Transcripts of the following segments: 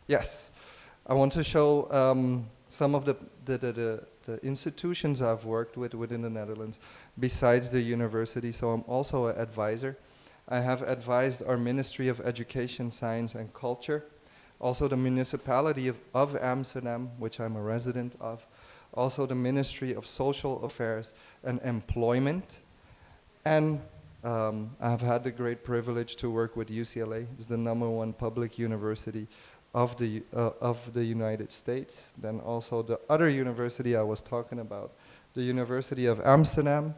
Yes, I want to show some of the institutions I've worked with within the Netherlands besides the university. So I'm also an advisor. I have advised our Ministry of Education, Science and Culture, also the municipality of Amsterdam, which I'm a resident of, also the Ministry of Social Affairs and Employment, and I've had the great privilege to work with UCLA. It's the #1 public university of the United States. Then also the other university I was talking about, the University of Amsterdam.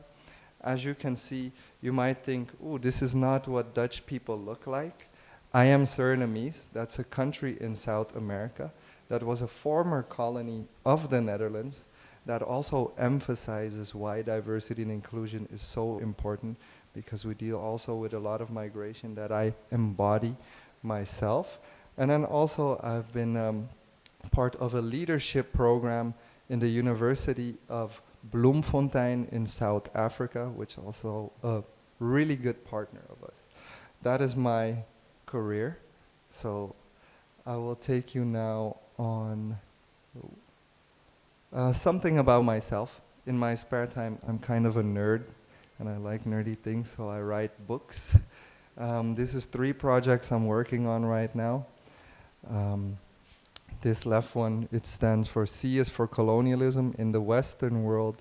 As you can see, you might think, oh, this is not what Dutch people look like. I am Surinamese. That's a country in South America that was a former colony of the Netherlands that also emphasizes why diversity and inclusion is so important, because we deal also with a lot of migration that I embody myself. And then also I've been part of a leadership program in the University of Bloemfontein in South Africa, which also a really good partner of us. That is my career. So I will take you now on something about myself. In my spare time, I'm kind of a nerd, and I like nerdy things, so I write books. This is 3 projects I'm working on right now. This left one, it stands for C is for colonialism. In the Western world,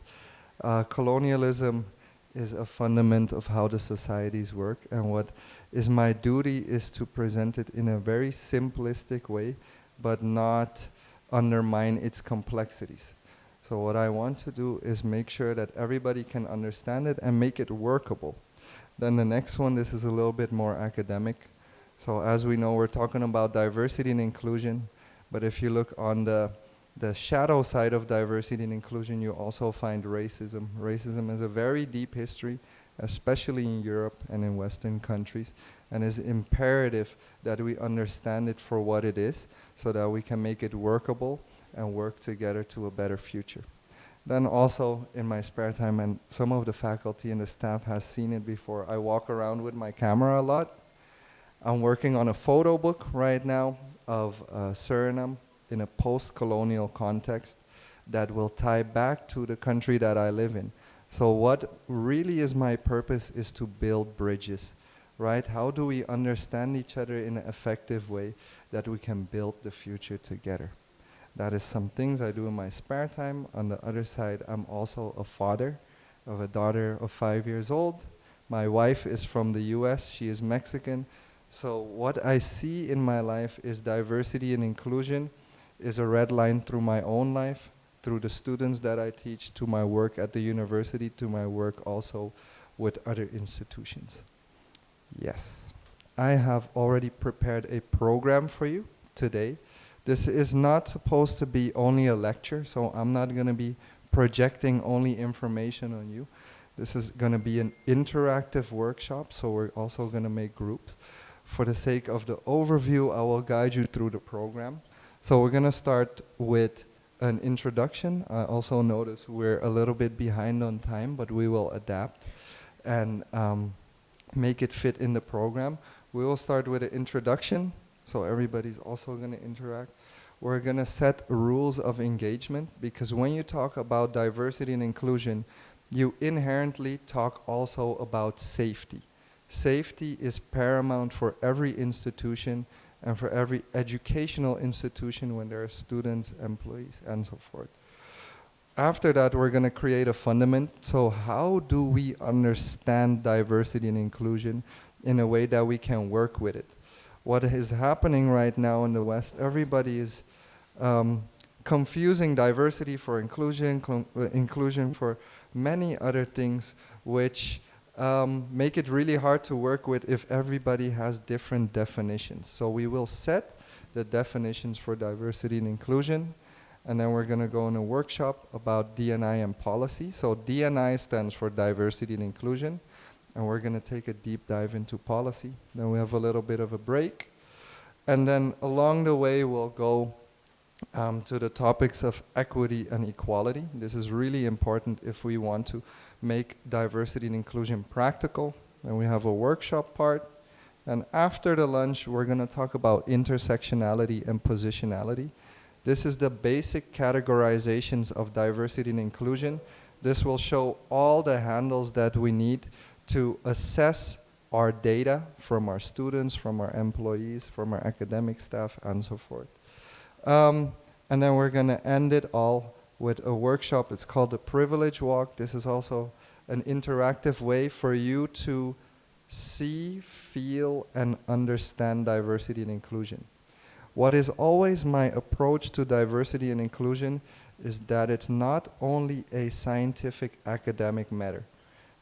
colonialism is a fundament of how the societies work, and what is my duty is to present it in a very simplistic way, but not undermine its complexities. So what I want to do is make sure that everybody can understand it and make it workable. Then the next one, this is a little bit more academic. So as we know, we're talking about diversity and inclusion, but if you look on the shadow side of diversity and inclusion, you also find racism. Racism is a very deep history, especially in Europe and in Western countries, and it's imperative that we understand it for what it is, so that we can make it workable and work together to a better future. Then also in my spare time, and some of the faculty and the staff has seen it before, I walk around with my camera a lot. I'm working on a photo book right now of Suriname in a post-colonial context that will tie back to the country that I live in. So what really is my purpose is to build bridges, right? How do we understand each other in an effective way that we can build the future together? That is some things I do in my spare time. On the other side, I'm also a father of a daughter of 5 years old. My wife is from the US, she is Mexican. So what I see in my life is diversity and inclusion is a red line through my own life, through the students that I teach, to my work at the university, to my work also with other institutions. Yes, I have already prepared a program for you today. This is not supposed to be only a lecture, so I'm not going to be projecting only information on you. This is going to be an interactive workshop, so we're also going to make groups. For the sake of the overview, I will guide you through the program. So we're going to start with an introduction. I also notice we're a little bit behind on time, but we will adapt and make it fit in the program. We will start with an introduction, so everybody's also going to interact. We're going to set rules of engagement, because when you talk about diversity and inclusion, you inherently talk also about safety. Safety is paramount for every institution and for every educational institution when there are students, employees, and so forth. After that, we're going to create a fundament. So how do we understand diversity and inclusion in a way that we can work with it? What is happening right now in the West, everybody is confusing diversity for inclusion, inclusion for many other things, which make it really hard to work with if everybody has different definitions. So we will set the definitions for diversity and inclusion, and then we're going to go in a workshop about D&I and policy. So D&I stands for diversity and inclusion, and we're going to take a deep dive into policy. Then we have a little bit of a break, and then along the way we'll go to the topics of equity and equality. This is really important if we want to make diversity and inclusion practical. Then we have a workshop part. And after the lunch, we're going to talk about intersectionality and positionality. This is the basic categorizations of diversity and inclusion. This will show all the handles that we need to assess our data from our students, from our employees, from our academic staff, and so forth. And then we're going to end it all with a workshop. It's called the Privilege Walk. This is also an interactive way for you to see, feel, and understand diversity and inclusion. What is always my approach to diversity and inclusion is that it's not only a scientific academic matter.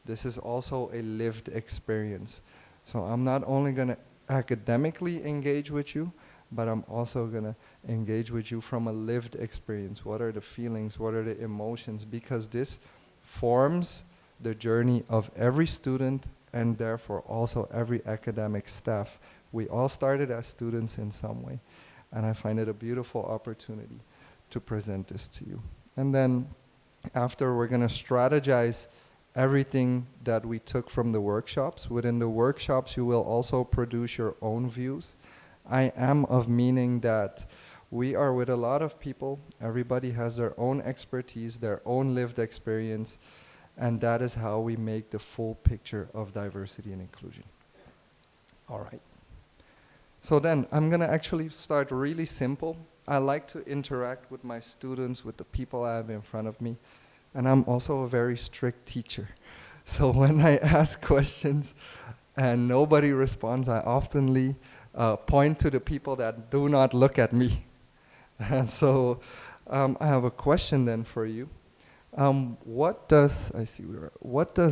This is also a lived experience. So I'm not only going to academically engage with you, but I'm also going to engage with you from a lived experience. What are the feelings? What are the emotions? Because this forms the journey of every student and therefore also every academic staff. We all started as students in some way. And I find it a beautiful opportunity to present this to you. And then after, we're going to strategize everything that we took from the workshops. Within the workshops, you will also produce your own views. I am of meaning that we are with a lot of people. Everybody has their own expertise, their own lived experience, and that is how we make the full picture of diversity and inclusion. All right. So then, I'm going to actually start really simple. I like to interact with my students, with the people I have in front of me, and I'm also a very strict teacher. So when I ask questions and nobody responds, I oftenly point to the people that do not look at me. And so I have a question then for you. What does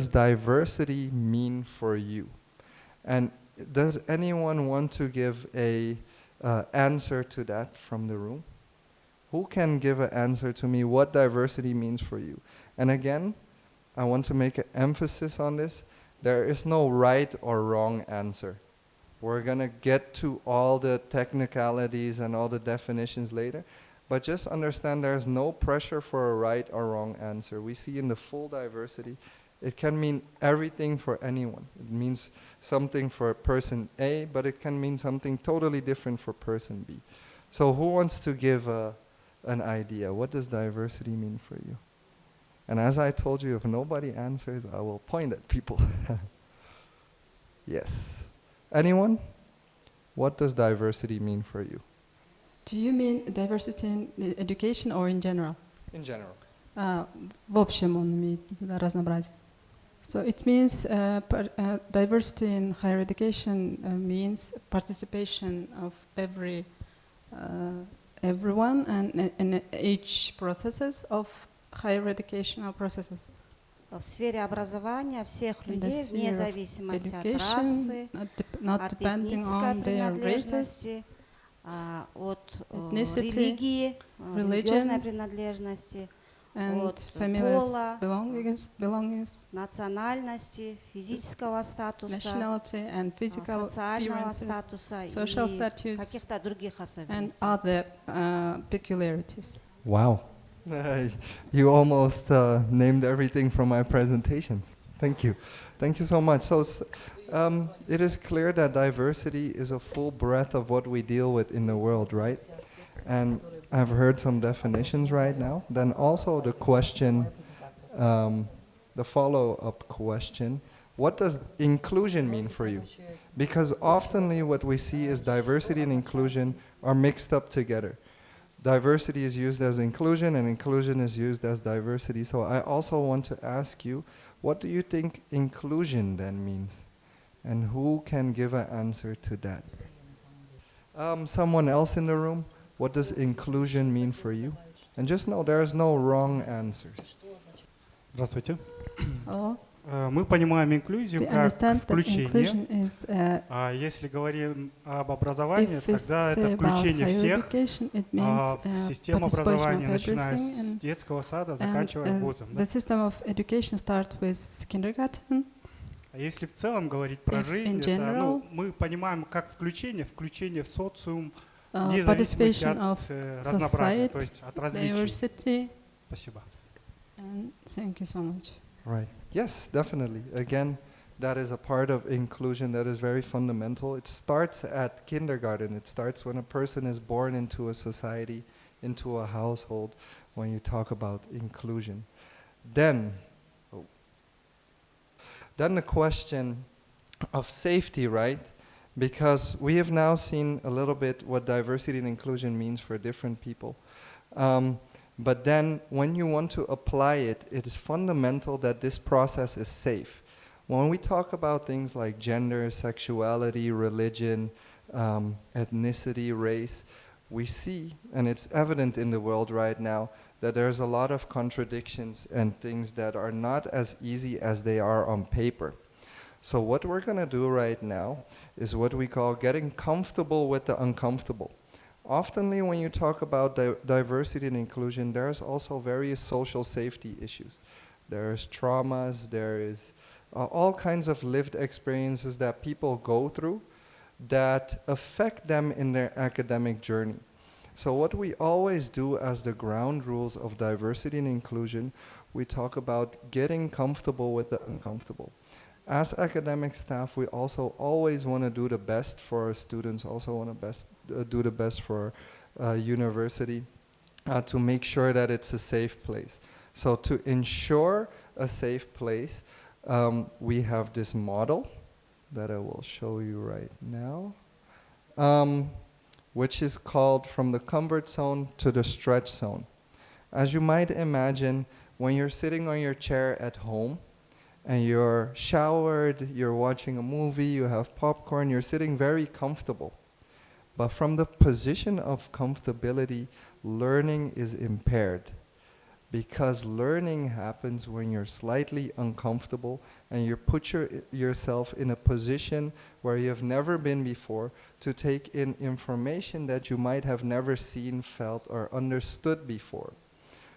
diversity mean for you? And does anyone want to give a answer to that from the room? Who can give an answer to me what diversity means for you? And again, I want to make an emphasis on this. There is no right or wrong answer. We're going to get to all the technicalities and all the definitions later, but just understand there's no pressure for a right or wrong answer. We see in the full diversity, it can mean everything for anyone. It means something for person A, but it can mean something totally different for person B. So who wants to give an idea? What does diversity mean for you? And as I told you, if nobody answers, I will point at people. Yes. Anyone? What does diversity mean for you? Do you mean diversity in education or in general? In general. В общем он имеет разнообразие. So it means diversity in higher education means participation of everyone and in each processes of higher educational processes. В сфере образования всех людей, вне зависимости от расы, от этнической принадлежности, от религии, религиозной принадлежности, от пола, национальности, физического статуса, социального статуса и каких-то других особенностей. Wow. You almost named everything from my presentations. Thank you. Thank you so much. So it is clear that diversity is a full breadth of what we deal with in the world, right? And I've heard some definitions right now. Then also the question, the follow-up question, what does inclusion mean for you? Because oftenly what we see is diversity and inclusion are mixed up together. Diversity is used as inclusion and inclusion is used as diversity. So I also want to ask you, what do you think inclusion then means? And who can give an answer to that? Someone else in the room, what does inclusion mean for you? And just know there's no wrong answers. Здравствуйте. Hello. Мы понимаем инклюзию как включение. Если говорим об образовании, тогда это включение всех в систему образования, начиная с детского сада, заканчивая вузом. Если в целом говорить про жизнь, это, мы понимаем как включение в социум, вне зависимости от разнообразия, то есть от различий. Спасибо. Thank you so much. Right. Yes, definitely. Again, that is a part of inclusion that is very fundamental. It starts at kindergarten. It starts when a person is born into a society, into a household, when you talk about inclusion. Then the question of safety, right? Because we have now seen a little bit what diversity and inclusion means for different people. But then when you want to apply it, it is fundamental that this process is safe. When we talk about things like gender, sexuality, religion, ethnicity, race, we see, and it's evident in the world right now, that there's a lot of contradictions and things that are not as easy as they are on paper. So what we're going to do right now is what we call getting comfortable with the uncomfortable. Oftenly when you talk about diversity and inclusion, there's also various social safety issues. There's traumas, there is all kinds of lived experiences that people go through that affect them in their academic journey. So what we always do as the ground rules of diversity and inclusion, we talk about getting comfortable with the uncomfortable. As academic staff, we also always want to do the best for our students, also want to do the best for university to make sure that it's a safe place. So to ensure a safe place, we have this model that I will show you right now, which is called From the Comfort Zone to the Stretch Zone. As you might imagine, when you're sitting on your chair at home, and you're showered, you're watching a movie, you have popcorn, you're sitting very comfortable. But from the position of comfortability, learning is impaired. Because learning happens when you're slightly uncomfortable and you put yourself in a position where you have never been before to take in information that you might have never seen, felt, or understood before.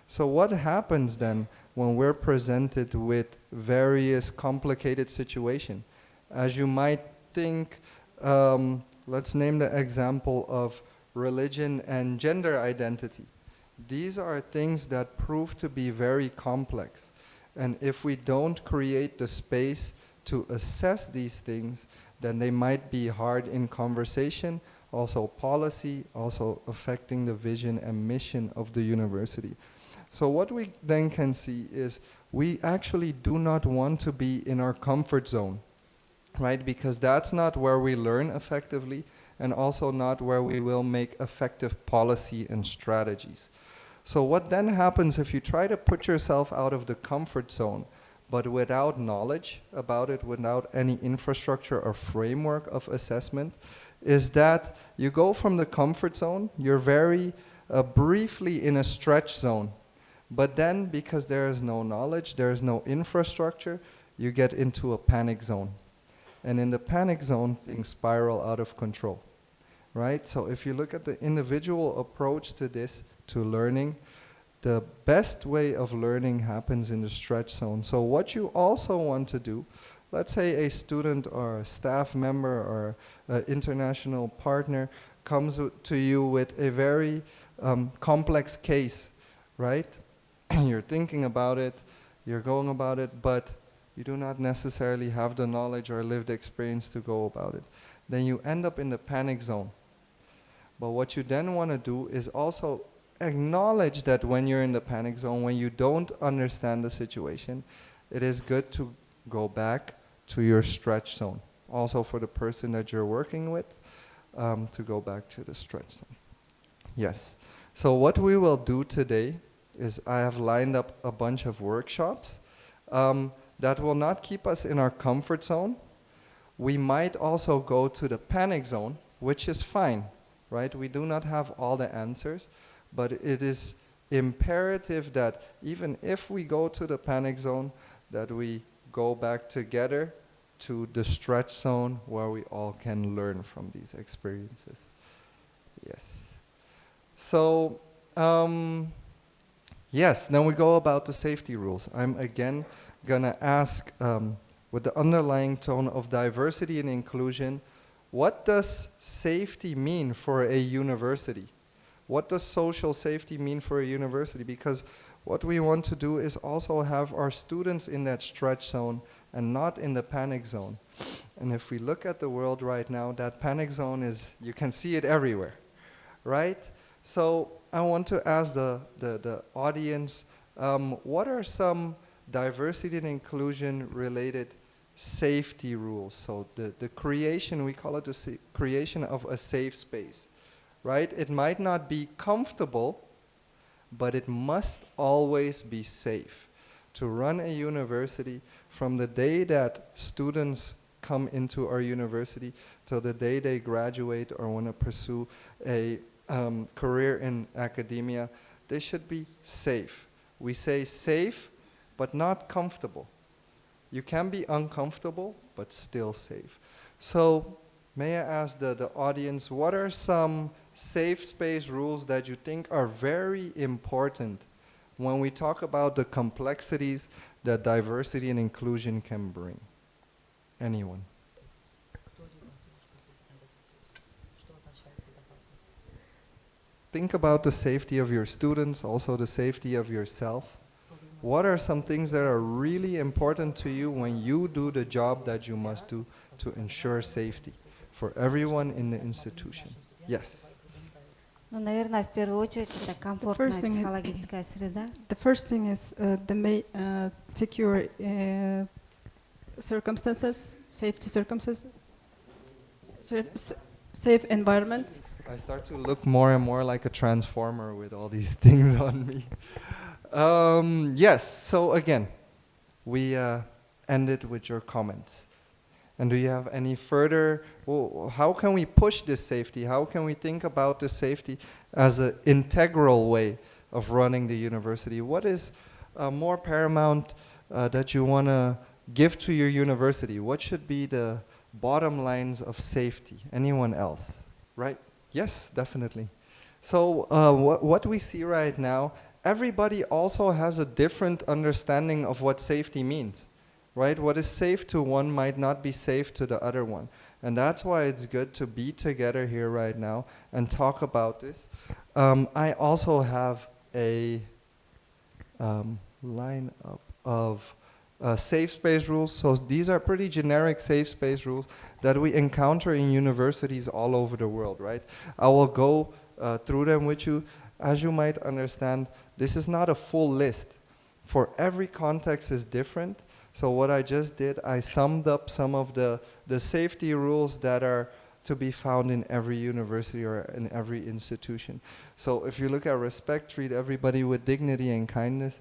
So what happens then when we're presented with various complicated situations? As you might think, let's name the example of religion and gender identity. These are things that prove to be very complex. And if we don't create the space to assess these things, then they might be hard in conversation, also policy, also affecting the vision and mission of the university. So what we then can see is we actually do not want to be in our comfort zone, right? Because that's not where we learn effectively and also not where we will make effective policy and strategies. So what then happens if you try to put yourself out of the comfort zone, but without knowledge about it, without any infrastructure or framework of assessment, is that you go from the comfort zone, you're very briefly in a stretch zone. But then, because there is no knowledge, there is no infrastructure, you get into a panic zone. And in the panic zone, things spiral out of control, right? So if you look at the individual approach to this, to learning, the best way of learning happens in the stretch zone. So what you also want to do, let's say a student or a staff member or an international partner comes to you with a very complex case, right? You're thinking about it, you're going about it, but you do not necessarily have the knowledge or lived experience to go about it. Then you end up in the panic zone. But what you then want to do is also acknowledge that when you're in the panic zone, when you don't understand the situation, it is good to go back to your stretch zone. Also for the person that you're working with, to go back to the stretch zone. Yes. So what we will do today is I have lined up a bunch of workshops that will not keep us in our comfort zone. We might also go to the panic zone, which is fine, right? We do not have all the answers, but it is imperative that even if we go to the panic zone, that we go back together to the stretch zone where we all can learn from these experiences. Yes. So, yes, then we go about the safety rules. I'm again gonna ask, with the underlying tone of diversity and inclusion, what does safety mean for a university? What does social safety mean for a university? Because what we want to do is also have our students in that stretch zone and not in the panic zone. And if we look at the world right now, that panic zone is, you can see it everywhere, right? So I want to ask the audience, what are some diversity and inclusion related safety rules? So the creation, we call it the creation of a safe space, right? It might not be comfortable, but it must always be safe. To run a university, from the day that students come into our university till the day they graduate or want to pursue a career in academia, they should be safe. We say safe, but not comfortable. You can be uncomfortable, but still safe. So may I ask the audience, what are some safe space rules that you think are very important when we talk about the complexities that diversity and inclusion can bring? Anyone? Think about the safety of your students, also the safety of yourself. What are some things that are really important to you when you do the job that you must do to ensure safety for everyone in the institution? Yes. Ну, наверное, в первую очередь это комфортная психологическая среда. The first thing is the secure circumstances, safety circumstances, safe environment. I start to look more and more like a transformer with all these things on me. Yes, so again, we ended with your comments. And do you have any further, how can we push this safety? How can we think about this safety as an integral way of running the university? What is more paramount that you want to give to your university? What should be the bottom lines of safety? Anyone else? Right? Yes, definitely. So what we see right now, everybody also has a different understanding of what safety means. Right? What is safe to one might not be safe to the other one. And that's why it's good to be together here right now and talk about this. I also have a lineup of safe space rules. So these are pretty generic safe space rules that we encounter in universities all over the world, right? I will go through them with you. As you might understand, this is not a full list. For every context is different. So what I just did, I summed up some of the safety rules that are to be found in every university or in every institution. So if you look at respect, treat everybody with dignity and kindness,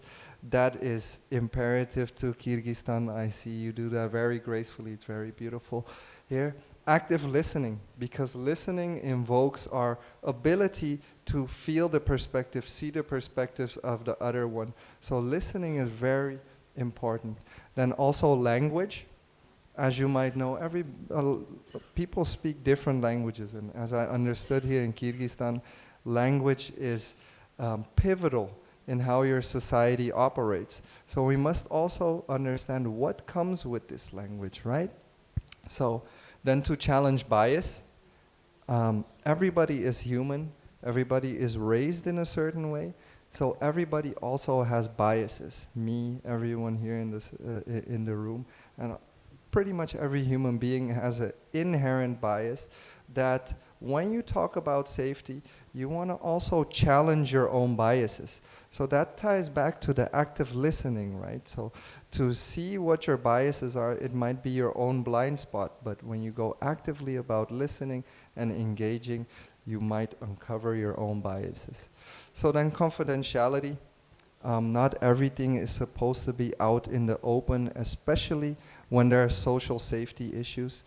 that is imperative to Kyrgyzstan. I see you do that very gracefully. It's very beautiful here. Active listening, because listening invokes our ability to feel the perspective, see the perspectives of the other one. So listening is very important. Then also language. As you might know, people speak different languages, and as I understood here in Kyrgyzstan, language is pivotal in how your society operates. So we must also understand what comes with this language, right? So then to challenge bias, everybody is human, everybody is raised in a certain way, so everybody also has biases. Me, everyone here in the room, and pretty much every human being has an inherent bias that when you talk about safety, you want to also challenge your own biases. So that ties back to the active listening, right? So to see what your biases are, it might be your own blind spot, but when you go actively about listening and engaging, you might uncover your own biases. So then confidentiality. Not everything is supposed to be out in the open, especially when there are social safety issues.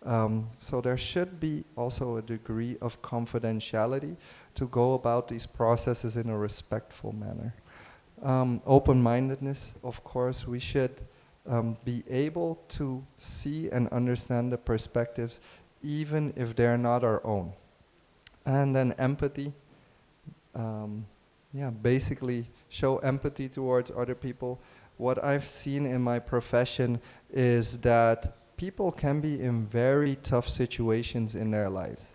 So there should be also a degree of confidentiality to go about these processes in a respectful manner. Open-mindedness, of course, we should be able to see and understand the perspectives even if they're not our own. And then empathy, basically show empathy towards other people. What I've seen in my profession is that people can be in very tough situations in their lives.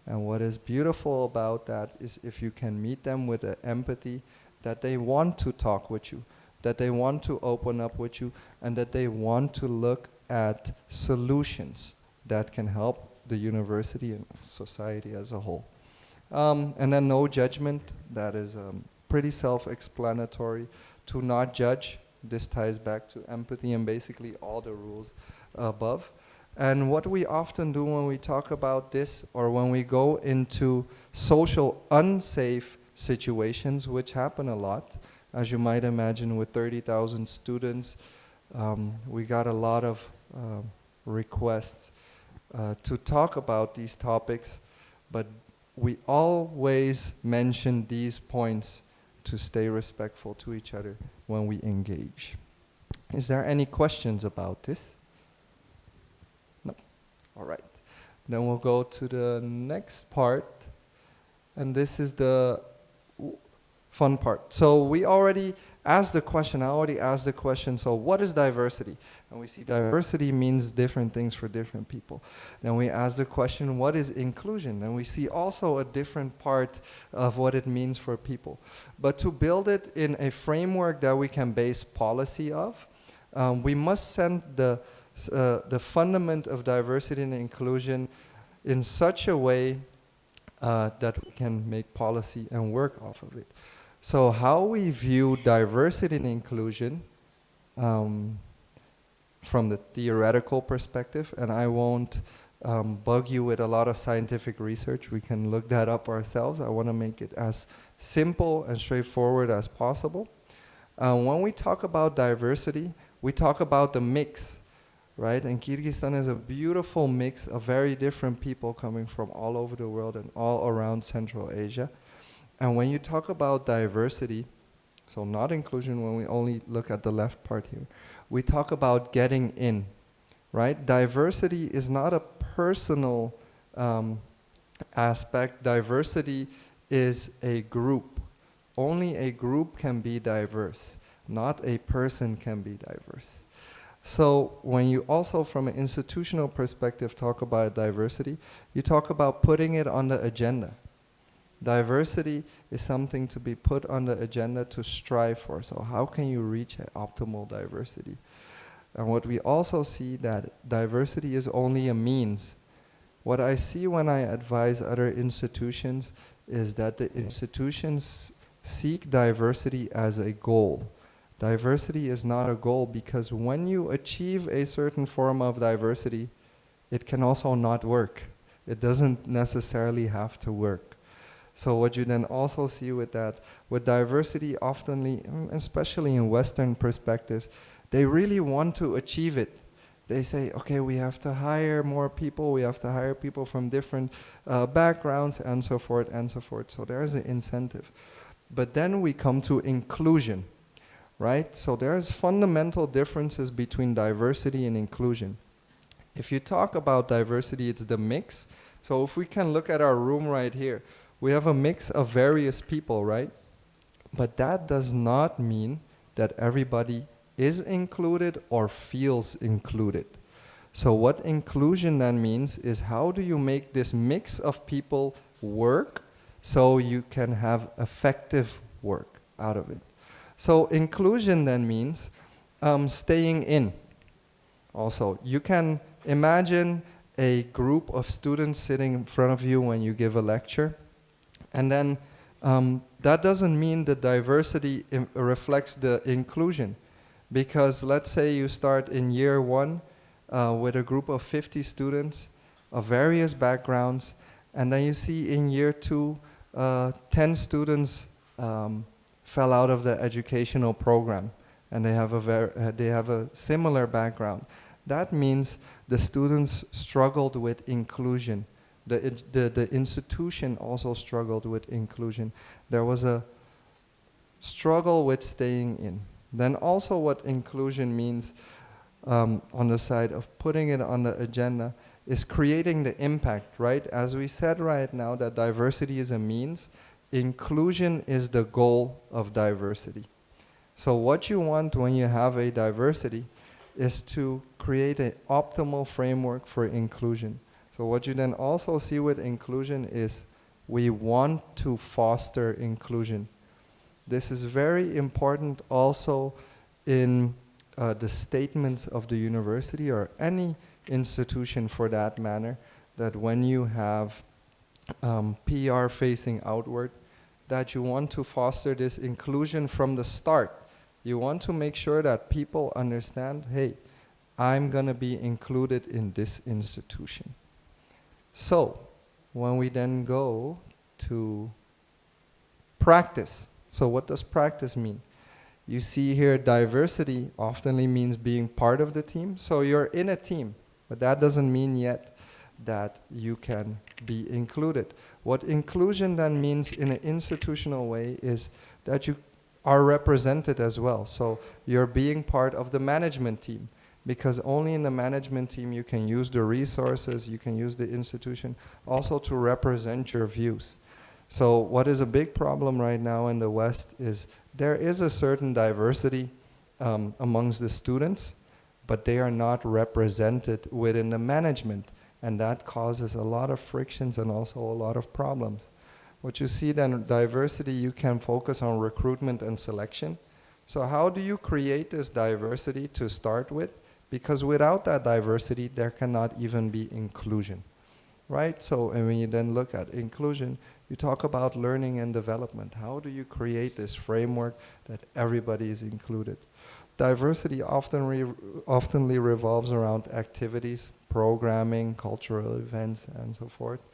And what is beautiful about that is if you can meet them with empathy, that they want to talk with you, that they want to open up with you, and that they want to look at solutions that can help the university and society as a whole. And then no judgment, that is pretty self-explanatory. To not judge, this ties back to empathy and basically all the rules above. And what we often do when we talk about this, or when we go into social unsafe situations, which happen a lot, as you might imagine with 30,000 students, we got a lot of requests to talk about these topics, but we always mention these points to stay respectful to each other when we engage. Is there any questions about this? No? All right. Then we'll go to the next part, and this is the fun part. So we already asked the question, I already asked the question, so what is diversity? And we see diversity means different things for different people. Then we ask the question, what is inclusion? And we see also a different part of what it means for people. But to build it in a framework that we can base policy of, we must send the fundament of diversity and inclusion in such a way that we can make policy and work off of it. So how we view diversity and inclusion from the theoretical perspective, and I won't bug you with a lot of scientific research, we can look that up ourselves. I want to make it as simple and straightforward as possible. When we talk about diversity, we talk about the mix, right? And Kyrgyzstan is a beautiful mix of very different people coming from all over the world and all around Central Asia. And when you talk about diversity, so not inclusion when we only look at the left part here, we talk about getting in, right? Diversity is not a personal aspect. Diversity is a group. Only a group can be diverse. Not a person can be diverse. So when you also from an institutional perspective talk about diversity, you talk about putting it on the agenda. Diversity is something to be put on the agenda to strive for. So how can you reach an optimal diversity? And what we also see that diversity is only a means. What I see when I advise other institutions is that the institutions seek diversity as a goal. Diversity is not a goal because when you achieve a certain form of diversity, it can also not work. It doesn't necessarily have to work. So what you then also see with that, with diversity oftenly, especially in Western perspectives, they really want to achieve it. They say, okay, we have to hire more people, we have to hire people from different backgrounds and so forth and so forth. So there's an incentive. But then we come to inclusion, right? So there's fundamental differences between diversity and inclusion. If you talk about diversity, it's the mix. So if we can look at our room right here, we have a mix of various people, right? But that does not mean that everybody is included or feels included. So what inclusion then means is how do you make this mix of people work so you can have effective work out of it. So inclusion then means staying in. Also, you can imagine a group of students sitting in front of you when you give a lecture. And then that doesn't mean the diversity reflects the inclusion. Because let's say you start in year one with a group of 50 students of various backgrounds, and then you see in year two 10 students fell out of the educational program, and they have a similar background. That means the students struggled with inclusion. The institution also struggled with inclusion. There was a struggle with staying in. Then also what inclusion means on the side of putting it on the agenda is creating the impact, right? As we said right now that diversity is a means, inclusion is the goal of diversity. So what you want when you have a diversity is to create an optimal framework for inclusion. So what you then also see with inclusion is we want to foster inclusion. This is very important also in the statements of the university or any institution for that matter, that when you have PR facing outward, that you want to foster this inclusion from the start. You want to make sure that people understand, hey, I'm going to be included in this institution. So, when we then go to practice, so what does practice mean? You see here diversity oftenly means being part of the team. So you're in a team, but that doesn't mean yet that you can be included. What inclusion then means in an institutional way is that you are represented as well. So you're being part of the management team, because only in the management team you can use the resources, you can use the institution also to represent your views. So what is a big problem right now in the West is there is a certain diversity amongst the students, but they are not represented within the management, and that causes a lot of frictions and also a lot of problems. What you see then, diversity, you can focus on recruitment and selection. So how do you create this diversity to start with? Because without that diversity, there cannot even be inclusion, right? So and when you then look at inclusion, you talk about learning and development. How do you create this framework that everybody is included? Diversity oftenly revolves around activities, programming, cultural events, and so forth.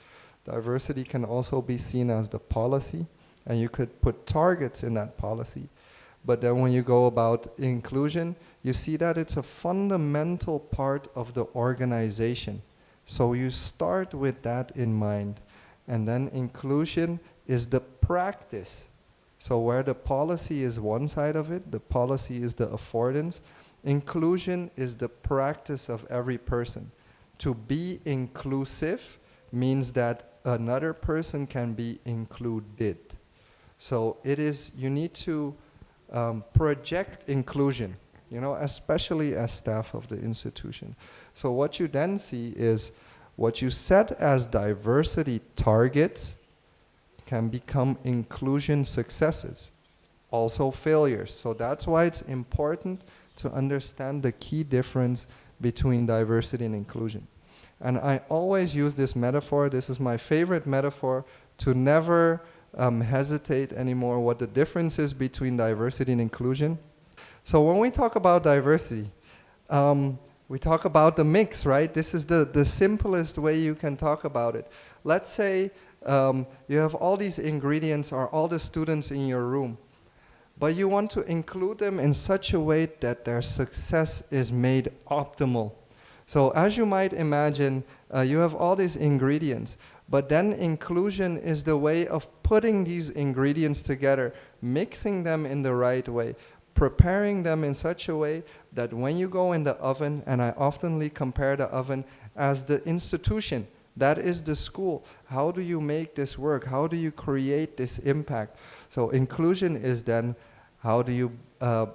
Diversity can also be seen as the policy, and you could put targets in that policy. But then when you go about inclusion, you see that it's a fundamental part of the organization. So you start with that in mind. And then inclusion is the practice. So where the policy is one side of it, the policy is the affordance, inclusion is the practice of every person. To be inclusive means that another person can be included. So it is, you need to project inclusion, you know, especially as staff of the institution. So what you then see is what you set as diversity targets can become inclusion successes, also failures. So that's why it's important to understand the key difference between diversity and inclusion. And I always use this metaphor. This is my favorite metaphor, to never hesitate anymore what the difference is between diversity and inclusion. So when we talk about diversity, we talk about the mix, right? This is the simplest way you can talk about it. Let's say you have all these ingredients or all the students in your room, but you want to include them in such a way that their success is made optimal. So as you might imagine, you have all these ingredients, but then inclusion is the way of putting these ingredients together, mixing them in the right way, preparing them in such a way that when you go in the oven, and I oftenly compare the oven as the institution, that is the school. How do you make this work? How do you create this impact? So inclusion is then, how do you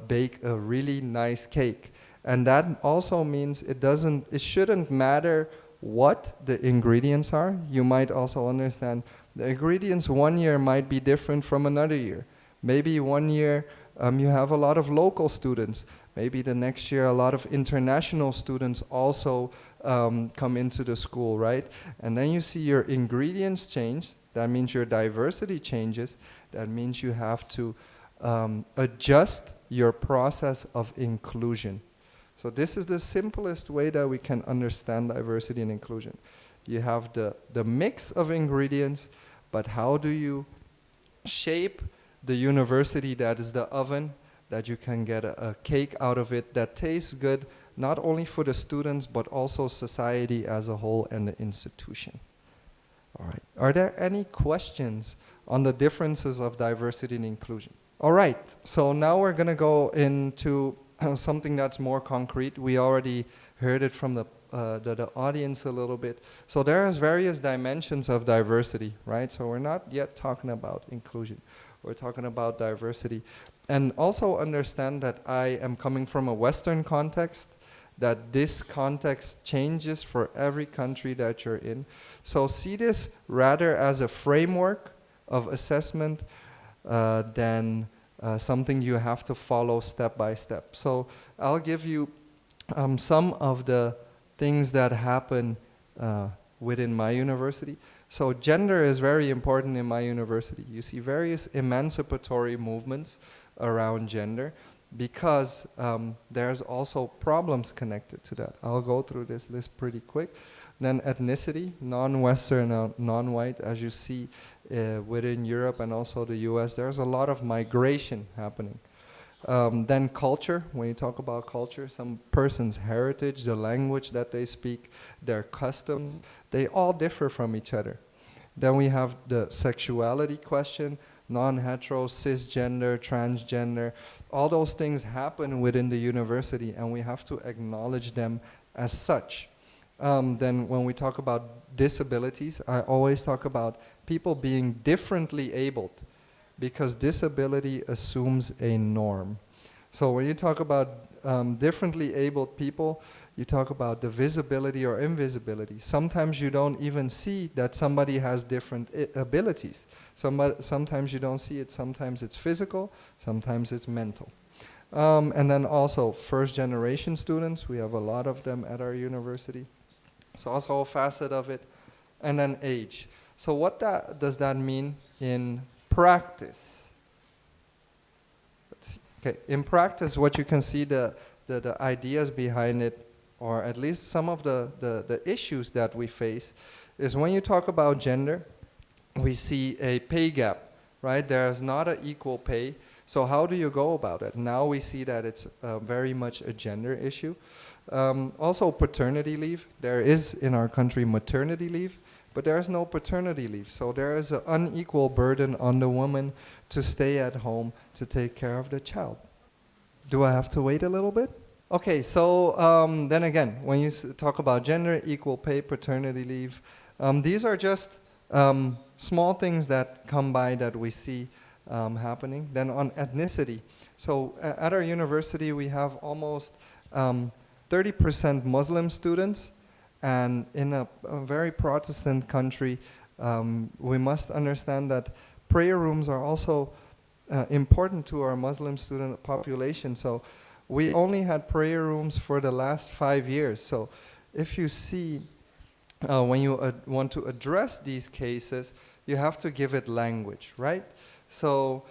bake a really nice cake? And that also means it shouldn't matter what the ingredients are. You might also understand the ingredients one year might be different from another year. Maybe one year you have a lot of local students. Maybe the next year a lot of international students also come into the school, right? And then you see your ingredients change. That means your diversity changes. That means you have to adjust your process of inclusion. So this is the simplest way that we can understand diversity and inclusion. You have the mix of ingredients, but how do you shape the university that is the oven, that you can get a cake out of it that tastes good, not only for the students, but also society as a whole and the institution. All right. Are there any questions on the differences of diversity and inclusion? All right. So now we're going to go into something that's more concrete. We already heard it from the audience a little bit. So there's various dimensions of diversity, right? So we're not yet talking about inclusion. We're talking about diversity. And also understand that I am coming from a Western context, that this context changes for every country that you're in. So see this rather as a framework of assessment than something you have to follow step by step. So I'll give you some of the things that happen within my university. So gender is very important in my university. You see various emancipatory movements around gender because there's also problems connected to that. I'll go through this list pretty quick. Then ethnicity, non-Western, non-white, as you see within Europe and also the US, there's a lot of migration happening. Then culture, when you talk about culture, some person's heritage, the language that they speak, their customs, they all differ from each other. Then we have the sexuality question, non-hetero, cisgender, transgender, all those things happen within the university and we have to acknowledge them as such. Then when we talk about disabilities, I always talk about people being differently abled because disability assumes a norm. So when you talk about differently abled people, you talk about the visibility or invisibility. Sometimes you don't even see that somebody has different abilities. Sometimes you don't see it, sometimes it's physical, sometimes it's mental. And then also first generation students, we have a lot of them at our university. It's also a facet of it. And then age. So what does that mean in practice? Let's see. Okay, in practice what you can see the ideas behind it, or at least some of the issues that we face, is when you talk about gender, we see a pay gap, right? There's not an equal pay. So how do you go about it? Now we see that it's very much a gender issue. Also paternity leave. There is in our country maternity leave, but there is no paternity leave. So there is an unequal burden on the woman to stay at home to take care of the child. Do I have to wait a little bit? Okay, so then again, when you talk about gender, equal pay, paternity leave, these are just small things that come by that we see happening. Then on ethnicity, so at our university we have almost 30% Muslim students, and in a very Protestant country, we must understand that prayer rooms are also important to our Muslim student population. So we only had prayer rooms for the last 5 years. So if you see, when you want to address these cases, you have to give it language, right? So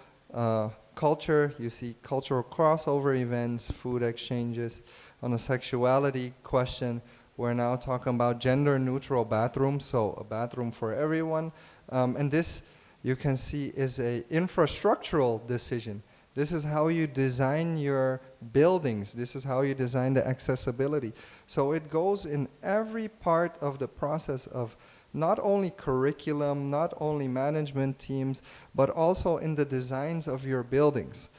culture, you see cultural crossover events, food exchanges. On a sexuality question, we're now talking about gender-neutral bathrooms, so a bathroom for everyone. And this, you can see, is an infrastructural decision. This is how you design your buildings. This is how you design the accessibility. So it goes in every part of the process of not only curriculum, not only management teams, but also in the designs of your buildings.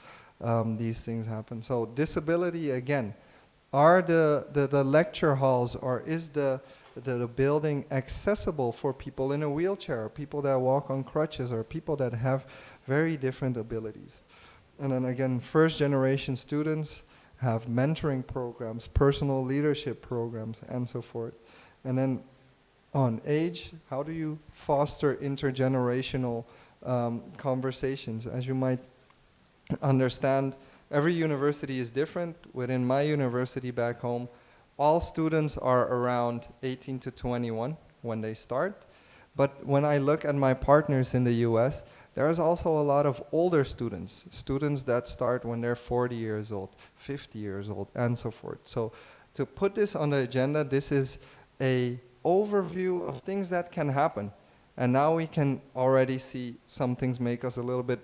These things happen. So disability, again, are the lecture halls, or is the building accessible for people in a wheelchair, or people that walk on crutches, or people that have very different abilities? And then again, first generation students have mentoring programs, personal leadership programs, and so forth. And then on age, how do you foster intergenerational conversations? As you might understand, every university is different. Within my university back home, all students are around 18 to 21 when they start. But when I look at my partners in the US, there is also a lot of older students, students that start when they're 40 years old, 50 years old, and so forth. So to put this on the agenda, this is a overview of things that can happen. And now we can already see some things make us a little bit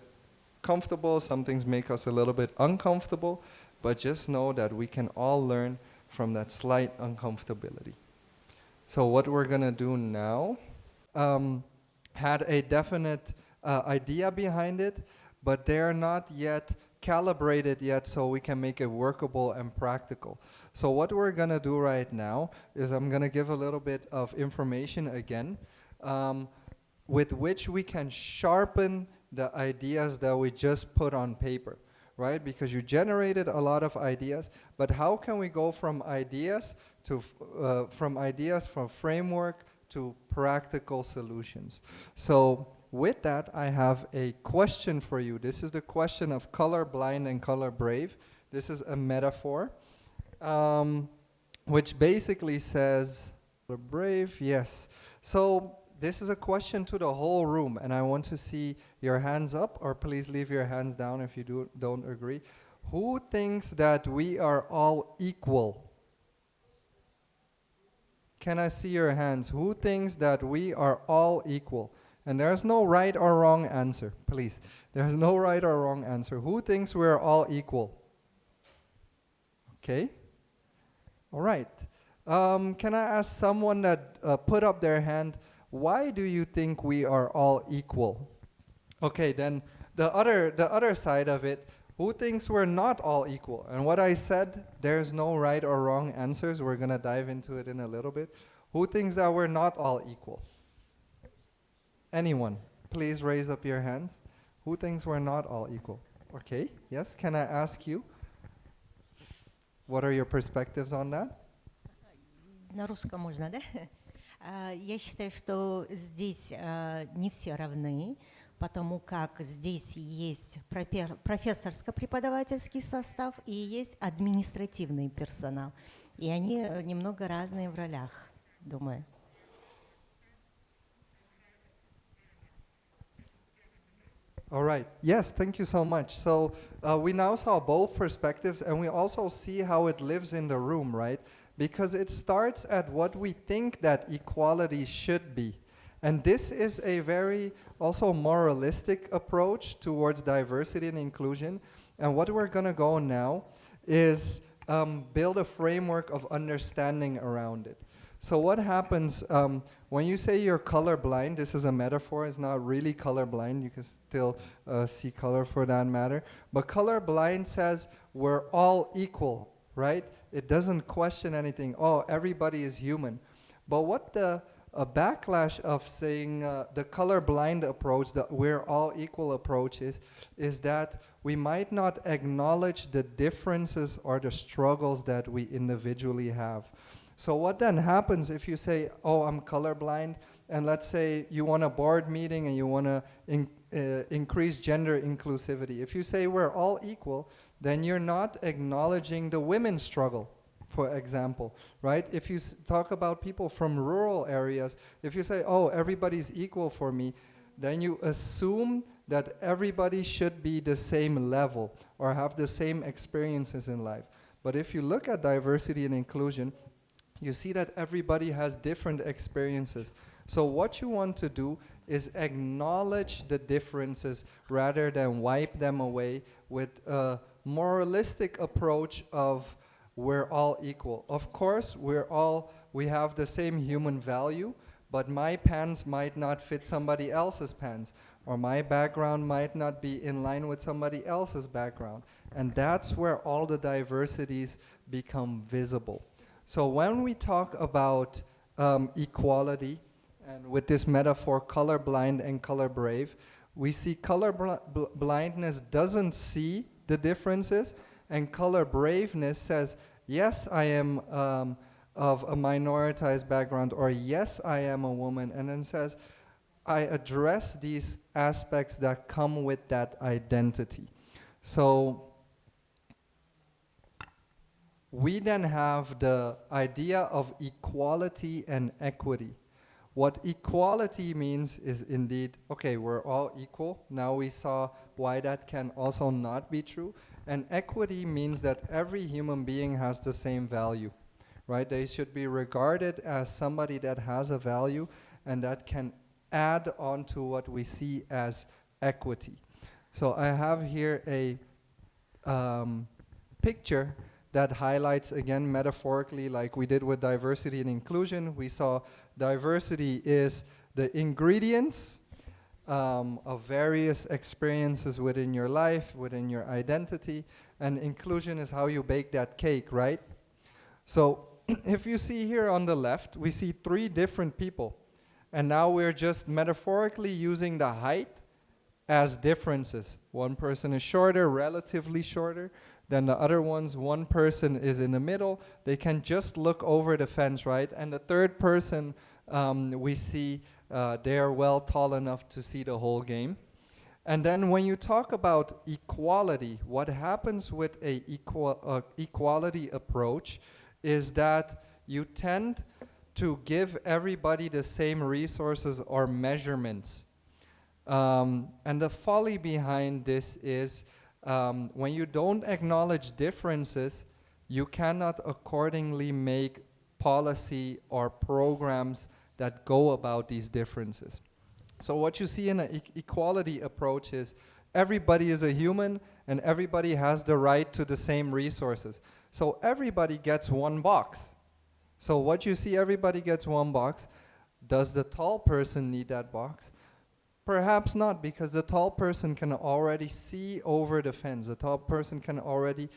comfortable, some things make us a little bit uncomfortable, but just know that we can all learn from that slight uncomfortability. So what we're gonna do now, had a definite idea behind it, but they're not yet calibrated yet so we can make it workable and practical. So what we're gonna do right now is I'm gonna give a little bit of information again, with which we can sharpen the ideas that we just put on paper, right? Because you generated a lot of ideas, but how can we go from ideas to, from framework to practical solutions? So with that, I have a question for you. This is the question of colorblind and color brave. This is a metaphor, which basically says, brave, yes. So this is a question to the whole room, and I want to see your hands up, or please leave your hands down if you don't agree. Who thinks that we are all equal? Can I see your hands? Who thinks that we are all equal? And there's no right or wrong answer, please. There's no right or wrong answer. Who thinks we're all equal? Okay. All right. Can I ask someone that put up their hand, why do you think we are all equal? Okay, then the other side of it, who thinks we're not all equal? And what I said, there's no right or wrong answers. We're going to dive into it in a little bit. Who thinks that we're not all equal? Anyone? Please raise up your hands. Who thinks we're not all equal? Okay, yes. Can I ask you, what are your perspectives on that? На русском можно, да? Я считаю, что здесь не все равны, потому как здесь есть профессорско-преподавательский состав и есть административный персонал. И они немного разные в ролях, думаю. All right. Yes, thank you so much. So we now saw both perspectives, and we also see how it lives in the room, right? Because it starts at what we think that equality should be. And this is a very also moralistic approach towards diversity and inclusion. And what we're going to go now is build a framework of understanding around it. So what happens when you say you're colorblind, this is a metaphor, it's not really colorblind, you can still see color for that matter. But colorblind says we're all equal, right? It doesn't question anything. Oh, everybody is human. But what a backlash of saying the colorblind approach, the we're all equal approach is that we might not acknowledge the differences or the struggles that we individually have. So what then happens if you say, oh, I'm colorblind, and let's say you want a board meeting and you want to increase gender inclusivity. If you say we're all equal, then you're not acknowledging the women's struggle, for example, right? If you talk about people from rural areas, if you say, oh, everybody's equal for me, then you assume that everybody should be the same level or have the same experiences in life. But if you look at diversity and inclusion, you see that everybody has different experiences. So what you want to do is acknowledge the differences rather than wipe them away with a moralistic approach of we're all equal. Of course, we have the same human value, but my pants might not fit somebody else's pants, or my background might not be in line with somebody else's background. And that's where all the diversities become visible. So when we talk about equality, and with this metaphor, colorblind and color brave, we see color blindness doesn't see the differences, and color braveness says, yes, I am of a minoritized background, or yes, I am a woman, and then says, I address these aspects that come with that identity. So we then have the idea of equality and equity. What equality means is indeed, okay, we're all equal. Now we saw why that can also not be true. And equity means that every human being has the same value, right? They should be regarded as somebody that has a value and that can add on to what we see as equity. So I have here a picture that highlights, again, metaphorically, like we did with diversity and inclusion. We saw diversity is the ingredients of various experiences within your life, within your identity, and inclusion is how you bake that cake, right? So if you see here on the left, we see 3 different people. And now we're just metaphorically using the height as differences. One person is shorter, relatively shorter than the other ones. One person is in the middle. They can just look over the fence, right? And the third person we see they are well tall enough to see the whole game. And then when you talk about equality, what happens with a equality approach is that you tend to give everybody the same resources or measurements. And the folly behind this is when you don't acknowledge differences, you cannot accordingly make policy or programs that go about these differences. So what you see in an equality approach is everybody is a human and everybody has the right to the same resources. So everybody gets one box. So what you see, everybody gets one box. Does the tall person need that box? Perhaps not, because the tall person can already see over the fence. The tall person can already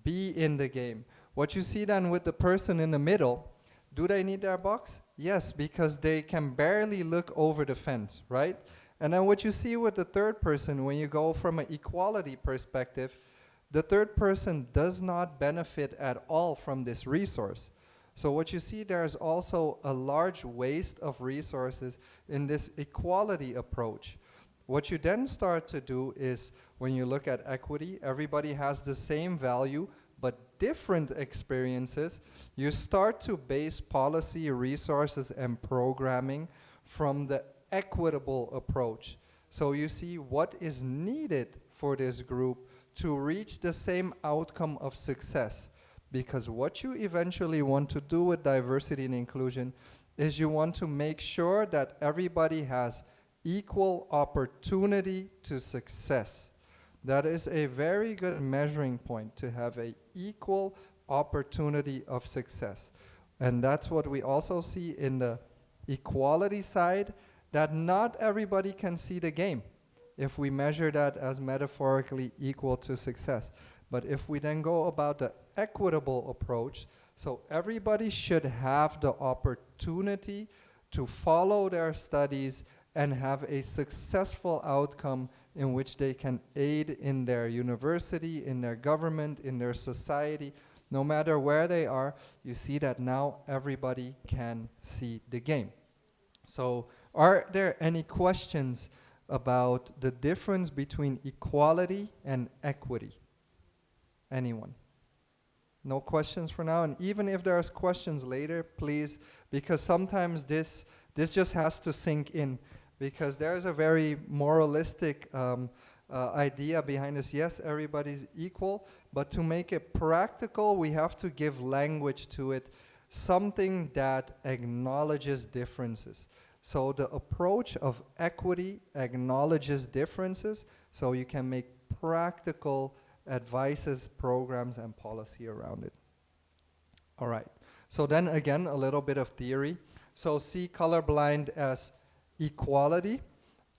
be in the game. What you see then with the person in the middle, do they need their box? Yes, because they can barely look over the fence, right? And then what you see with the third person, when you go from an equality perspective, the third person does not benefit at all from this resource. So what you see, there's also a large waste of resources in this equality approach. What you then start to do is, when you look at equity, everybody has the same value, but different experiences. You start to base policy, resources, and programming from the equitable approach. So you see what is needed for this group to reach the same outcome of success. Because what you eventually want to do with diversity and inclusion is you want to make sure that everybody has equal opportunity to success. That is a very good measuring point, to have an equal opportunity of success. And that's what we also see in the equality side, that not everybody can see the game if we measure that as metaphorically equal to success. But if we then go about the equitable approach, so everybody should have the opportunity to follow their studies and have a successful outcome in which they can aid in their university, in their government, in their society, no matter where they are. You see that now everybody can see the game. So are there any questions about the difference between equality and equity? Anyone? No questions for now? And even if there's questions later, please, because sometimes this just has to sink in, because there's a very moralistic idea behind this. Yes, everybody's equal, but to make it practical, we have to give language to it, something that acknowledges differences. So the approach of equity acknowledges differences, so you can make practical advices, programs, and policy around it. All right. So then again, a little bit of theory. So see colorblind as equality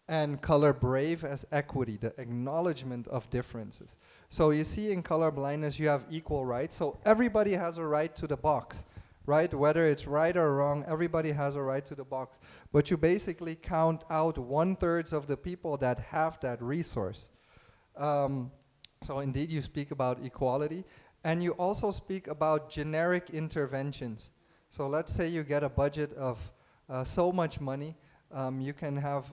and color brave as equity, the acknowledgement of differences. So you see in colorblindness you have equal rights. So everybody has a right to the box, right? Whether it's right or wrong, everybody has a right to the box. But you basically count out 1/3 of the people that have that resource. So indeed you speak about equality, and you also speak about generic interventions. So let's say you get a budget of so much money, you can have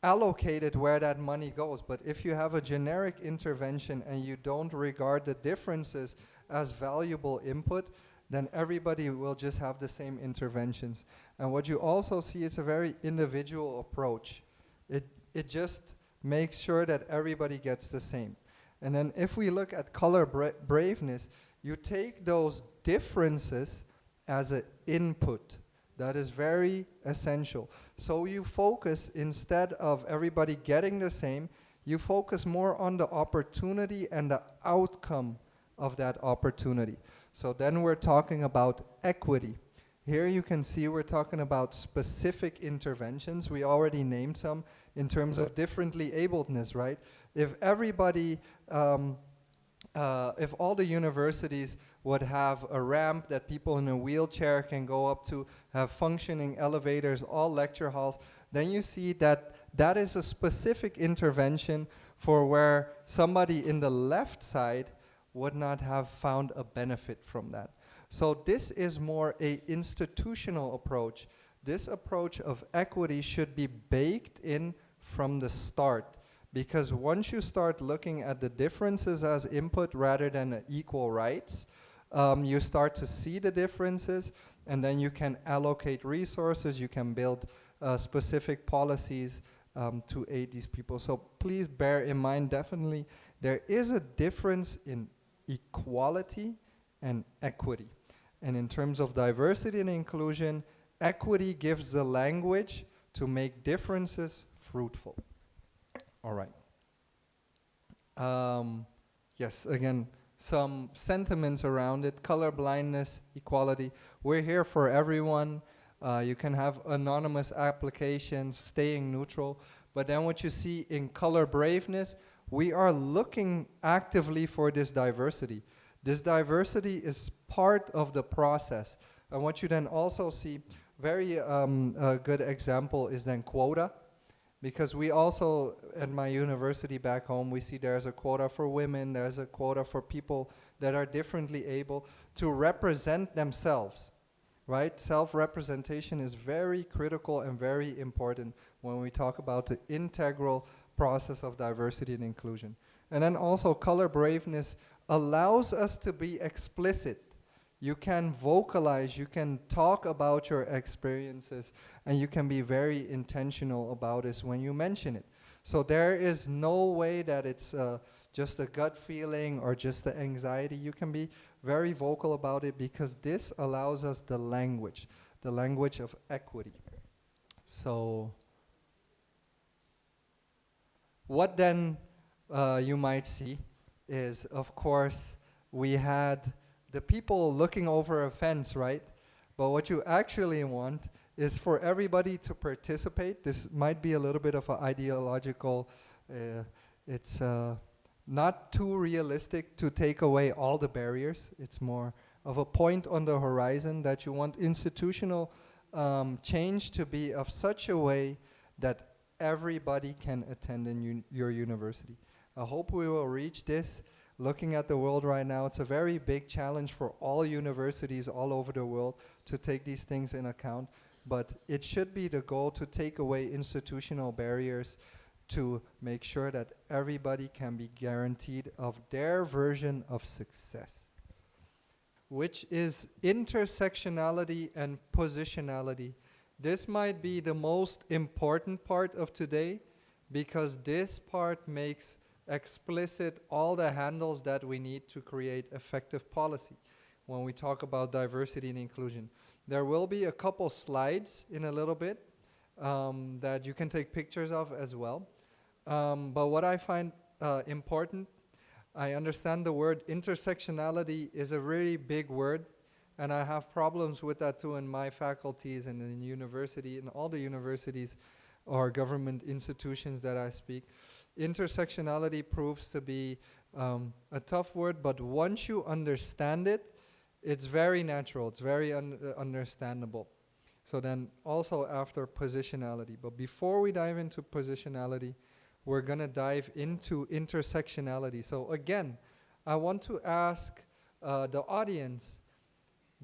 allocated where that money goes. But if you have a generic intervention and you don't regard the differences as valuable input, then everybody will just have the same interventions. And what you also see is a very individual approach. It just makes sure that everybody gets the same. And then if we look at color braveness, you take those differences as an input. That is very essential. So you focus, instead of everybody getting the same, you focus more on the opportunity and the outcome of that opportunity. So then we're talking about equity. Here you can see we're talking about specific interventions. We already named some in terms of differently abledness, right? If everybody, if all the universities would have a ramp that people in a wheelchair can go up to, have functioning elevators, all lecture halls, then you see that that is a specific intervention for where somebody in the left side would not have found a benefit from that. So this is more a institutional approach. this approach of equity should be baked in from the start. Because once you start looking at the differences as input rather than equal rights, you start to see the differences, and then you can allocate resources, you can build specific policies to aid these people. So please bear in mind, definitely, there is a difference in equality and equity. And in terms of diversity and inclusion, equity gives the language to make differences fruitful. All right. Yes, again, some sentiments around it. Color blindness, equality. We're here for everyone. You can have anonymous applications, staying neutral. But then what you see in color braveness, we are looking actively for this diversity. This diversity is part of the process. And what you then also see, very a good example is then quota. Because we also, at my university back home, we see there's a quota for women, there's a quota for people that are differently able to represent themselves, right? Self-representation is very critical and very important when we talk about the integral process of diversity and inclusion. And then also color braveness allows us to be explicit. You can vocalize, you can talk about your experiences, and you can be very intentional about this when you mention it. So there is no way that it's just a gut feeling or just the anxiety. You can be very vocal about it because this allows us the language of equity. So what then you might see is, of course, we had the people looking over a fence, right? But what you actually want is for everybody to participate. This might be a little bit of an ideological, it's not too realistic to take away all the barriers. It's more of a point on the horizon that you want institutional change to be of such a way that everybody can attend in your university. I hope we will reach this. Looking at the world right now, it's a very big challenge for all universities all over the world to take these things in account. But it should be the goal to take away institutional barriers to make sure that everybody can be guaranteed of their version of success, which is intersectionality and positionality. This might be the most important part of today because this part makes explicit all the handles that we need to create effective policy when we talk about diversity and inclusion. There will be a couple slides in a little bit that you can take pictures of as well. But what I find important, I understand the word intersectionality is a really big word, and I have problems with that too in my faculties and in university, in all the universities or government institutions that I speak. Intersectionality proves to be a tough word, but once you understand it, it's very natural, it's very understandable. So then also after positionality. But before we dive into positionality, we're going to dive into intersectionality. So again, I want to ask the audience,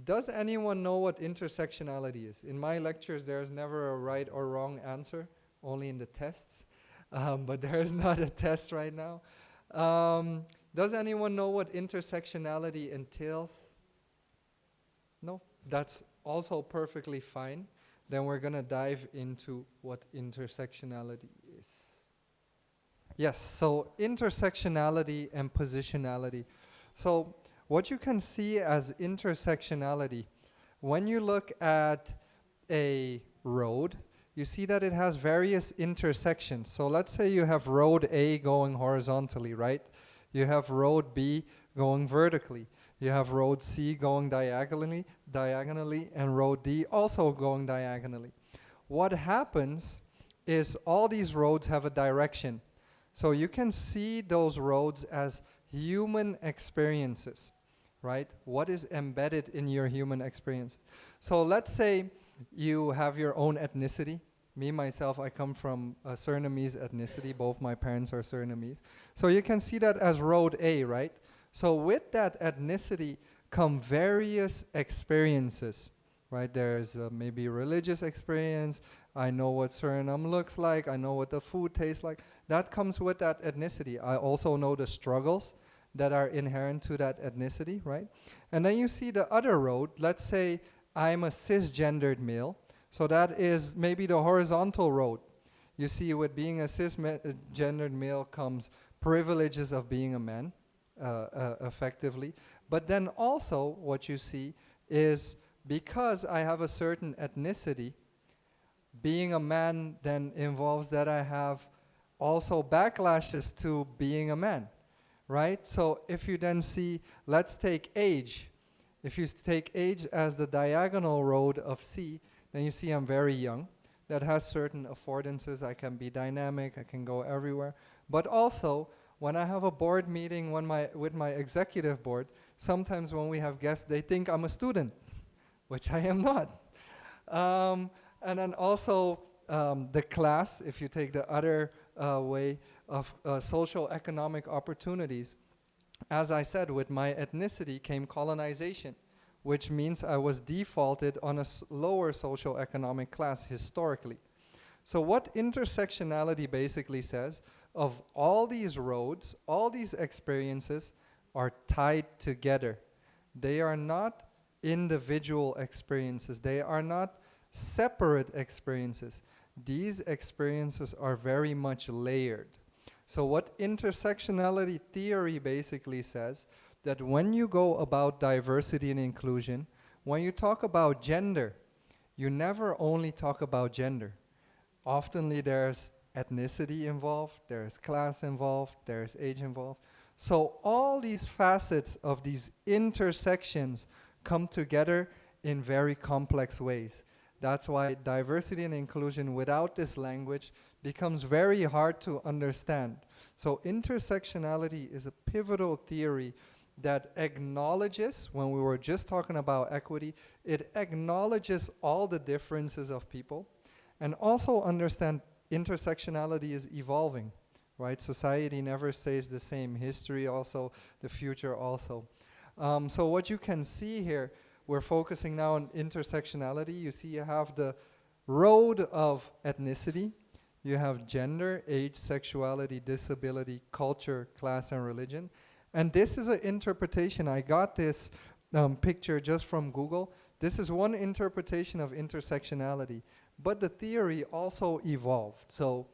does anyone know what intersectionality is? In my lectures, there's never a right or wrong answer, only in the tests. But there's not a test right now. Does anyone know what intersectionality entails? No? That's also perfectly fine. Then we're going to dive into what intersectionality is. Yes, so intersectionality and positionality. So what you can see as intersectionality, when you look at a road, you see that it has various intersections. So let's say you have road A going horizontally, right? You have road B going vertically. You have road C going diagonally, and road D also going diagonally. What happens is all these roads have a direction. So you can see those roads as human experiences, right? What is embedded in your human experience? So let's say you have your own ethnicity. Me, myself, I come from a Surinamese ethnicity. Both my parents are Surinamese. So you can see that as road A, right? So with that ethnicity come various experiences. right? There's maybe religious experience. I know what Suriname looks like. I know what the food tastes like. That comes with that ethnicity. I also know the struggles that are inherent to that ethnicity, right? And then you see the other road. Let's say I'm a cisgendered male. So that is maybe the horizontal road. You see, with being a cisgendered male comes privileges of being a man, effectively. But then also what you see is because I have a certain ethnicity, being a man then involves that I have also backlashes to being a man, right? So if you then see, let's take age. If you take age as the diagonal road of C, then you see I'm very young. That has certain affordances. I can be dynamic, I can go everywhere. But also, when I have a board meeting with my executive board, sometimes when we have guests, they think I'm a student, which I am not. And then also the class, if you take the other way of social economic opportunities. As I said, with my ethnicity came colonization, which means I was defaulted on a lower social economic class historically. So what intersectionality basically says, of all these roads, all these experiences are tied together. They are not individual experiences. They are not separate experiences. These experiences are very much layered. So what intersectionality theory basically says, that when you go about diversity and inclusion, when you talk about gender, you never only talk about gender. Oftenly there's ethnicity involved, there's class involved, there's age involved. So all these facets of these intersections come together in very complex ways. That's why diversity and inclusion without this language becomes very hard to understand. So intersectionality is a pivotal theory that acknowledges, when we were just talking about equity, it acknowledges all the differences of people, and also understand intersectionality is evolving, right? Society never stays the same. History also, the future also. So what you can see here, we're focusing now on intersectionality. You see you have the road of ethnicity. You have gender, age, sexuality, disability, culture, class, and religion. And this is an interpretation. I got this picture just from Google. This is one interpretation of intersectionality. But the theory also evolved. So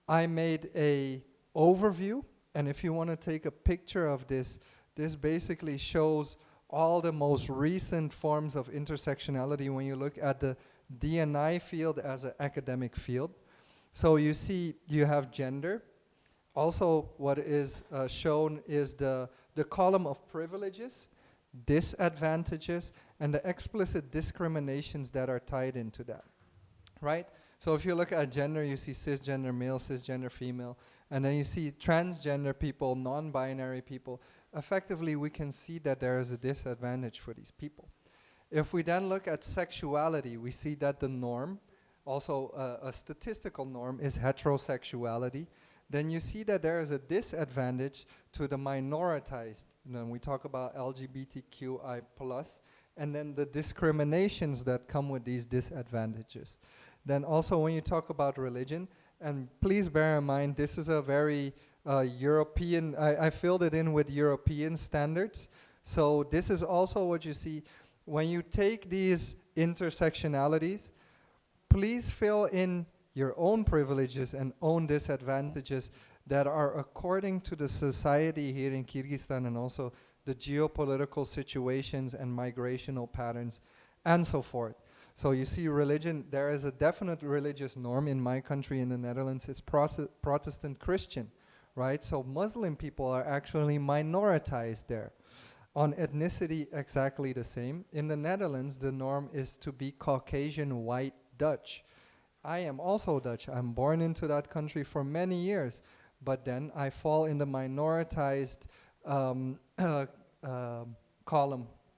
I made a overview. And if you want to take a picture of this, this basically shows all the most recent forms of intersectionality when you look at the D&I field as an academic field. So you see you have gender. Also, what is shown is the column of privileges, disadvantages, and the explicit discriminations that are tied into that, right? So if you look at gender, you see cisgender male, cisgender female, and then you see transgender people, non-binary people. Effectively, we can see that there is a disadvantage for these people. If we then look at sexuality, we see that the norm, also a statistical norm, is heterosexuality. Then you see that there is a disadvantage to the minoritized. When we talk about LGBTQI+, and then the discriminations that come with these disadvantages. Then also when you talk about religion, and please bear in mind, this is a very European, I filled it in with European standards. So this is also what you see. When you take these intersectionalities, please fill in your own privileges and own disadvantages that are according to the society here in Kyrgyzstan, and also the geopolitical situations and migrational patterns and so forth. So you see religion, there is a definite religious norm in my country, in the Netherlands. It's Protestant Christian, right? So Muslim people are actually minoritized there. On ethnicity, exactly the same. In the Netherlands, the norm is to be Caucasian white Dutch. I am also Dutch. I'm born into that country for many years, but then I fall in the minoritized column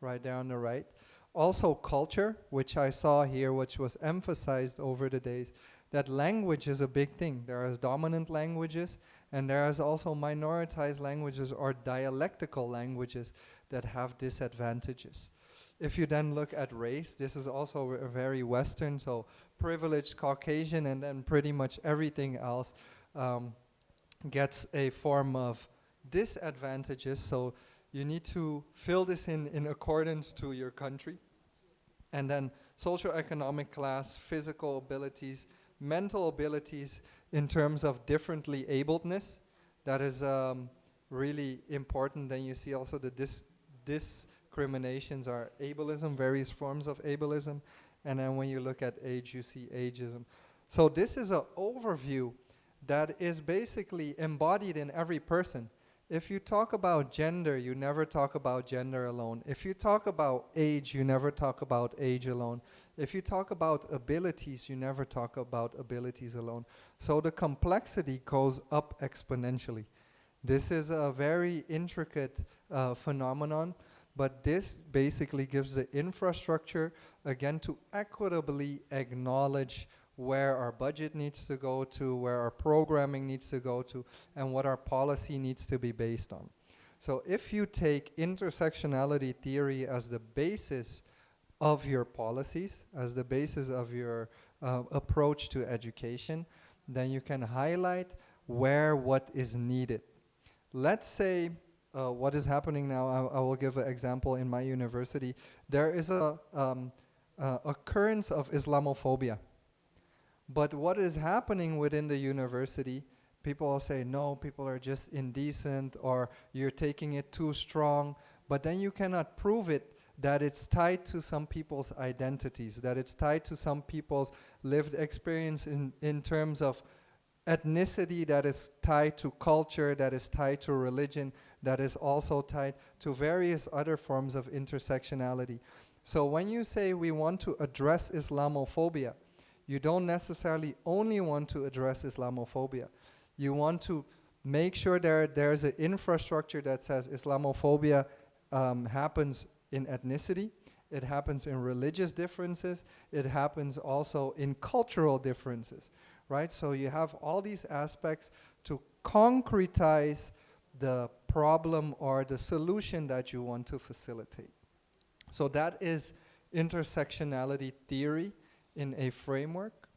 right there on the right. Also culture, which I saw here, which was emphasized over the days, that language is a big thing. There is dominant languages, and there is also minoritized languages or dialectical languages that have disadvantages. If you then look at race, this is also very Western, so privileged Caucasian, and then pretty much everything else gets a form of disadvantages. So you need to fill this in accordance to your country. And then socioeconomic class, physical abilities, mental abilities in terms of differently abledness. That is really important. Then you see also the discriminations are ableism, various forms of ableism. And then when you look at age, you see ageism. So this is an overview that is basically embodied in every person. If you talk about gender, you never talk about gender alone. If you talk about age, you never talk about age alone. If you talk about abilities, you never talk about abilities alone. So the complexity goes up exponentially. This is a very intricate phenomenon, but this basically gives the infrastructure, again, to equitably acknowledge where our budget needs to go to, where our programming needs to go to, and what our policy needs to be based on. So if you take intersectionality theory as the basis of your policies, as the basis of your approach to education, then you can highlight where what is needed. Let's say what is happening now, I will give an example in my university. There is a occurrence of Islamophobia. But what is happening within the university, people will say, no, people are just indecent, or you're taking it too strong. But then you cannot prove it that it's tied to some people's identities, that it's tied to some people's lived experience in terms of ethnicity, that is tied to culture, that is tied to religion, that is also tied to various other forms of intersectionality. So when you say we want to address Islamophobia, you don't necessarily only want to address Islamophobia. You want to make sure there's an infrastructure that says Islamophobia happens in ethnicity, it happens in religious differences, it happens also in cultural differences, right? So you have all these aspects to concretize the problem or the solution that you want to facilitate. So that is intersectionality theory in a framework.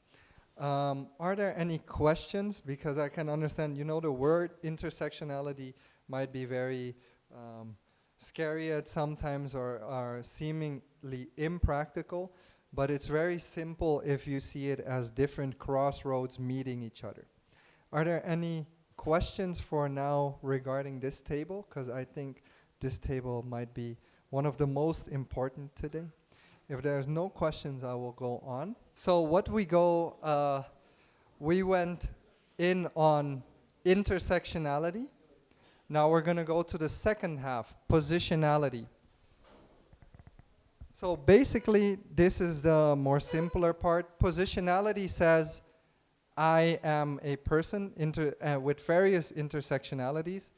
Are there any questions? Because I can understand, the word intersectionality might be very scary at sometimes or seemingly impractical, but it's very simple if you see it as different crossroads meeting each other. Are there any questions for now regarding this table? Because I think this table might be one of the most important today. If there's no questions, I will go on. So we went in on intersectionality. Now we're going to go to the second half, positionality. So basically, this is the more simpler part. Positionality says, I am a person with various intersectionalities.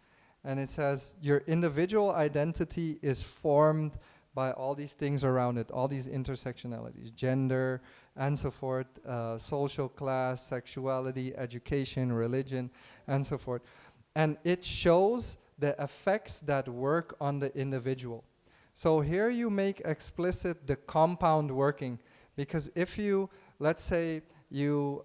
And it says, your individual identity is formed by all these things around it, all these intersectionalities, gender, and so forth, social class, sexuality, education, religion, and so forth. And it shows the effects that work on the individual. So here you make explicit the compound working, because if you, let's say, you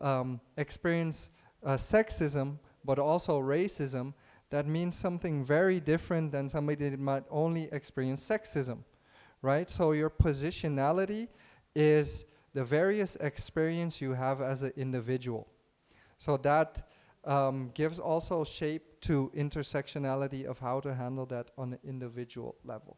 experience sexism, but also racism, that means something very different than somebody that might only experience sexism. Right? So your positionality is the various experience you have as an individual. So that gives also shape to intersectionality of how to handle that on an individual level.